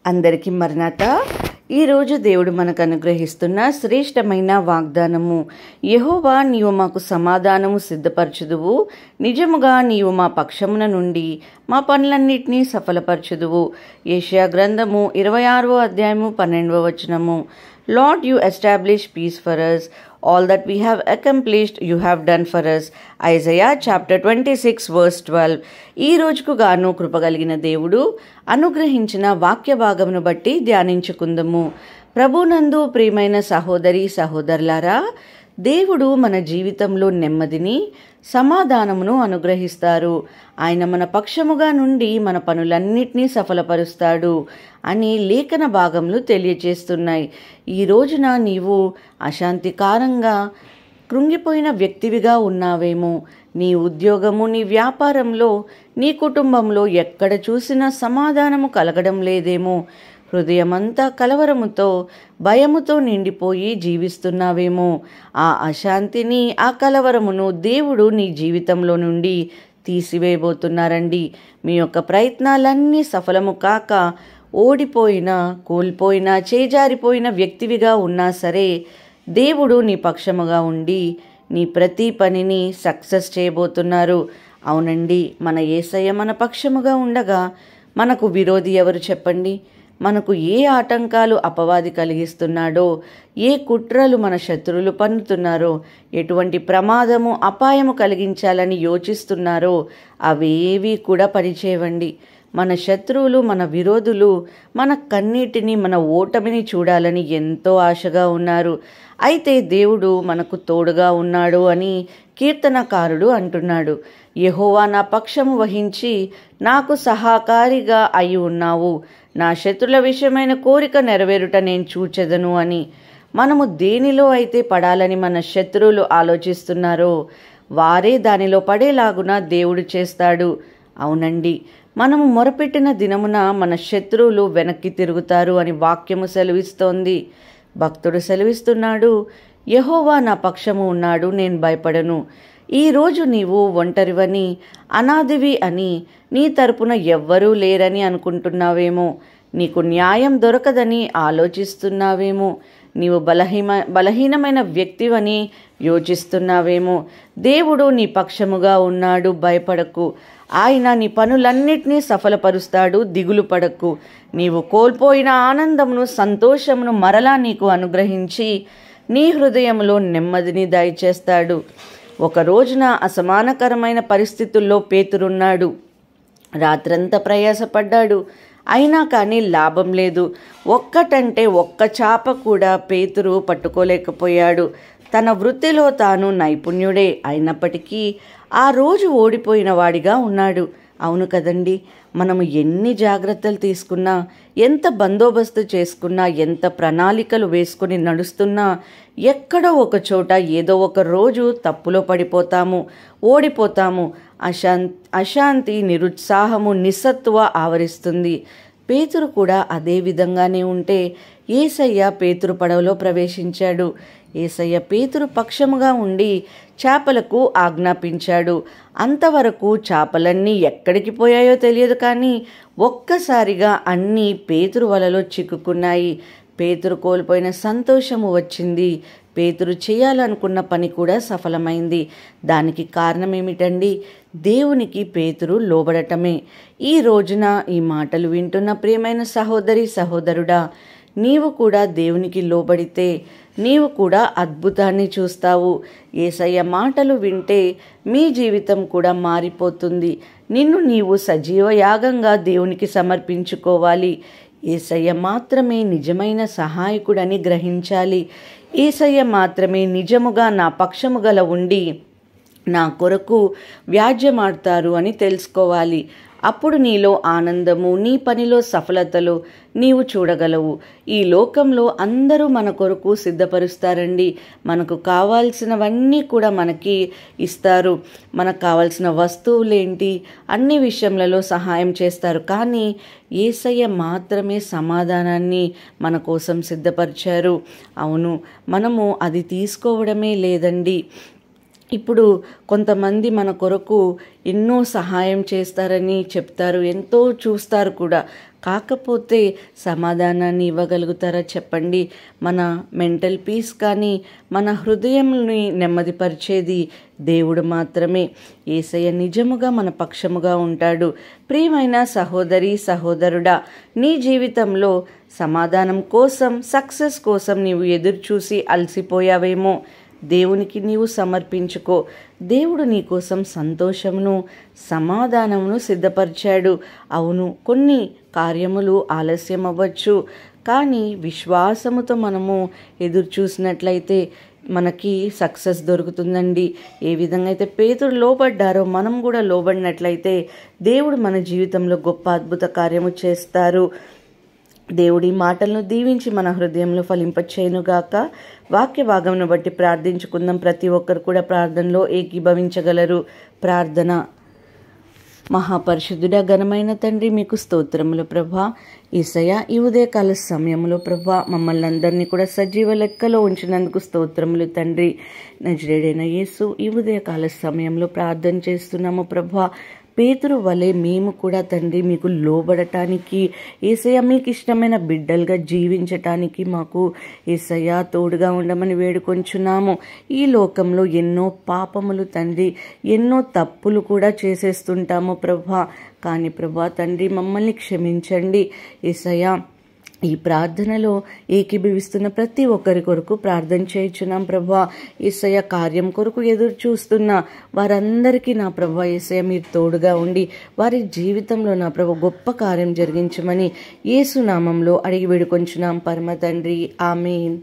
అందరికీ మరణాత. ఈరోజు దేవుడు మనకు అనుగ్రహిస్తున్న శ్రేష్టమైన వాగ్దానము. యెహోవా, నీవు మాకు సమాధానము సిద్ధపరచుదువు, నిజముగా నీవు మా పక్షమున నుండి మా పనులన్నిటినీ సఫలపరచుదువు. యెషయా గ్రంథము 26వ అధ్యాయము 12వ వచనము. Lord, you establish peace for us. All that we have accomplished, you have done for us. Isaiah chapter 26 verse 12. ఈ రోజుకు గాను కృపగలిగిన దేవుడు అనుగ్రహించిన వాక్య భాగమును బట్టి ధ్యానించుకుందాము. ప్రభునందు ప్రియమైన సహోదరి సహోదరులారా, దేవుడు మన జీవితంలో నెమ్మదిని, సమాధానమును అనుగ్రహిస్తారు. ఆయన మన పక్షముగా నుండి మన పనులన్నిటినీ సఫలపరుస్తాడు అని లేఖన భాగములు తెలియజేస్తున్నాయి. ఈ రోజున నీవు అశాంతికారంగా కృంగిపోయిన వ్యక్తివిగా ఉన్నావేమో. నీ ఉద్యోగము, నీ వ్యాపారంలో, నీ కుటుంబంలో ఎక్కడ చూసినా సమాధానము కలగడం లేదేమో. హృదయమంతా కలవరముతో, భయముతో నిండిపోయి జీవిస్తున్నావేమో. ఆ అశాంతిని, ఆ కలవరమును దేవుడు నీ జీవితంలో నుండి తీసివేయబోతున్నారండి. మీ యొక్క ప్రయత్నాలన్నీ సఫలము కాక ఓడిపోయినా, కోల్పోయినా, చేజారిపోయిన వ్యక్తివిగా ఉన్నా సరే, దేవుడు నీ పక్షముగా ఉండి నీ ప్రతి పనిని సక్సెస్ చేయబోతున్నారు. అవునండి, మన యేసయ్య మన పక్షముగా ఉండగా మనకు విరోధి ఎవరు చెప్పండి? మనకు ఏ ఆటంకాలు అపవాది కలిగిస్తున్నాడో, ఏ కుట్రలు మన శత్రువులు పన్నుతున్నారో, ఎటువంటి ప్రమాదము, అపాయము కలిగించాలని యోచిస్తున్నారో అవేవి కూడా పనిచేయవండి. మన శత్రువులు, మన విరోధులు మన కన్నీటిని, మన ఓటమిని చూడాలని ఎంతో ఆశగా ఉన్నారు. అయితే దేవుడు మనకు తోడుగా ఉన్నాడు అని కీర్తనకారుడు అంటున్నాడు. యెహోవా నా పక్షము వహించి నాకు సహకారిగా అయి ఉన్నావు. నా శత్రుల విషయమైన కోరిక నెరవేరుట నేను చూచెదను అని. మనము దేనిలో అయితే పడాలని మన శత్రువులు ఆలోచిస్తున్నారో వారే దానిలో పడేలాగున దేవుడు చేస్తాడు. అవునండి, మనము మొరపెట్టిన దినమున మన శత్రువులు వెనక్కి తిరుగుతారు అని వాక్యము సెలవిస్తోంది. భక్తుడు సెలవిస్తున్నాడు, యెహోవా నా పక్షము ఉన్నాడు, నేను భయపడను. ఈరోజు నీవు ఒంటరివని, అనాథివి అని, నీ తరపున ఎవ్వరూ లేరని అనుకుంటున్నావేమో. నీకు న్యాయం దొరకదని ఆలోచిస్తున్నావేమో. నీవు బలహీనమైన వ్యక్తివని యోచిస్తున్నావేమో. దేవుడు నీ పక్షముగా ఉన్నాడు, భయపడకు. ఆయన నీ పనులన్నిటినీ సఫలపరుస్తాడు, దిగులు పడకు. నీవు కోల్పోయిన ఆనందమును, సంతోషమును మరలా నీకు అనుగ్రహించి నీ హృదయంలో నెమ్మదిని దయచేస్తాడు. ఒక రోజున అసమానకరమైన పరిస్థితుల్లో పేతురున్నాడు. రాత్రంతా ప్రయాసపడ్డాడు, అయినా కానీ లాభం లేదు. ఒక్కటంటే ఒక్క చాప కూడా పేతురు పట్టుకోలేకపోయాడు. తన వృత్తిలో తాను నైపుణ్యుడే అయినప్పటికీ ఆ రోజు ఓడిపోయిన వాడిగా ఉన్నాడు. అవును కదండి, మనము ఎన్ని జాగ్రత్తలు తీసుకున్నా, ఎంత బందోబస్తు చేసుకున్నా, ఎంత ప్రణాళికలు వేసుకుని నడుస్తున్నా ఎక్కడో ఒక చోట ఏదో ఒక రోజు తప్పులో పడిపోతాము, ఓడిపోతాము. అశాంతి, నిరుత్సాహము, నిస్సత్తువ ఆవరిస్తుంది. పేతురు కూడా అదే విధంగానే ఉంటే యేసయ్య పేతురు పడవలో ప్రవేశించాడు. యేసయ్య పేతురు పక్షముగా ఉండి చేపలకు ఆజ్ఞాపించాడు. అంతవరకు చేపలన్నీ ఎక్కడికి పోయాయో తెలియదు, కానీ ఒక్కసారిగా అన్నీ పేతురు వలలో చిక్కుకున్నాయి. పేతురు కోల్పోయిన సంతోషము వచ్చింది. పేతురు చేయాలనుకున్న పని కూడా సఫలమైంది. దానికి కారణం ఏమిటండి? దేవునికి పేతురు లోబడటమే. ఈ రోజున ఈ మాటలు వింటున్న ప్రియమైన సహోదరి సహోదరుడా, నీవు కూడా దేవునికి లోబడితే నీవు కూడా అద్భుతాన్ని చూస్తావు. యేసయ్య మాటలు వింటే మీ జీవితం కూడా మారిపోతుంది. నిన్ను నీవు సజీవ యాగంగా దేవునికి సమర్పించుకోవాలి. యేసయ్య మాత్రమే నిజమైన సహాయకుడని గ్రహించాలి. యేసయ్య మాత్రమే నిజముగా నా పక్షము గల ఉండి నా కొరకు వ్యాజ్యమాడతారు అని తెలుసుకోవాలి. అప్పుడు నీలో ఆనందము, నీ పనిలో సఫలతలు నీవు చూడగలవు. ఈ లోకంలో అందరూ మన కొరకు సిద్ధపరుస్తారండి. మనకు కావాల్సినవన్నీ కూడా మనకి ఇస్తారు. మనకు కావాల్సిన వస్తువులేంటి, అన్ని విషయములలో సహాయం చేస్తారు. కానీ యేసయ్య మాత్రమే సమాధానాన్ని మన కోసం సిద్ధపరిచారు. అవును, మనము అది తీసుకోవడమే లేదండి. ఇప్పుడు కొంతమంది మన కొరకు ఎన్నో సహాయం చేస్తారని చెప్తారు, ఎంతో చూస్తారు కూడా. కాకపోతే సమాధానాన్ని ఇవ్వగలుగుతారా చెప్పండి? మన మెంటల్ పీస్ కానీ మన హృదయంని నెమ్మదిపరిచేది దేవుడు మాత్రమే. యేసయ్య నిజముగా మన పక్షముగా ఉంటాడు. ప్రియమైన సహోదరి సహోదరుడా, నీ జీవితంలో సమాధానం కోసం, సక్సెస్ కోసం నీవు ఎదురుచూసి అలసిపోయావేమో. దేవునికి నీవు సమర్పించుకో. దేవుడు నీ కోసం సంతోషమును, సమాధానమును సిద్ధపరిచాడు. అవును, కొన్ని కార్యములు ఆలస్యం అవ్వచ్చు, కానీ విశ్వాసముతో మనము ఎదురు చూసినట్లయితే మనకి సక్సెస్ దొరుకుతుందండి. ఏ విధంగా అయితే పేతురు లోబడ్డారో మనం కూడా లోబడినట్లయితే దేవుడు మన జీవితంలో గొప్ప అద్భుత కార్యము చేస్తారు. దేవుడి మాటలను దీవించి మన హృదయంలో ఫలింపచేయునుగాక. వాక్య భాగమును బట్టి ప్రార్థించుకుందాం. ప్రతి ఒక్కరు కూడా ప్రార్థనలో ఏకీభవించగలరు. ప్రార్థన. మహాపరిశుద్ధుడా, ఘనమైన తండ్రి, మీకు స్తోత్రములు ప్రభా. యేసయ్య, ఈ ఉదయకాల సమయంలో ప్రభా మమ్మల్ని అందరినీ కూడా సజీవ లెక్కలో ఉంచినందుకు స్తోత్రములు తండ్రి. నజరేయుడైన యేసు, ఈ ఉదయకాల సమయంలో ప్రార్థన చేస్తున్నాము ప్రభా. పేతురు వలె మేము కూడా తండ్రి మీకు లోబడటానికి, యేసయ్య మీకు ఇష్టమైన బిడ్డలుగా జీవించటానికి మాకు యేసయ్య తోడుగా ఉండమని వేడుకొంచున్నాము. ఈ లోకంలో ఎన్నో పాపములు తండ్రి, ఎన్నో తప్పులు కూడా చేసేస్తుంటాము ప్రభా. కానీ ప్రభా తండ్రి, మమ్మల్ని క్షమించండి యేసయ్య. ఈ ప్రార్థనలో ఏకీభవిస్తున్న ప్రతి ఒక్కరి కొరకు ప్రార్థన చేయుచున్నాం ప్రభా. యేసయ్య, కార్యం కొరకు ఎదురు చూస్తున్న వారందరికీ నా ప్రభా యేసయ్య మీరు తోడుగా ఉండి వారి జీవితంలో నా ప్రభా గొప్ప కార్యం జరిగించమని యేసు నామంలో అడిగి వేడుకొంచున్నాం పరమ తండ్రి. ఆమేన్.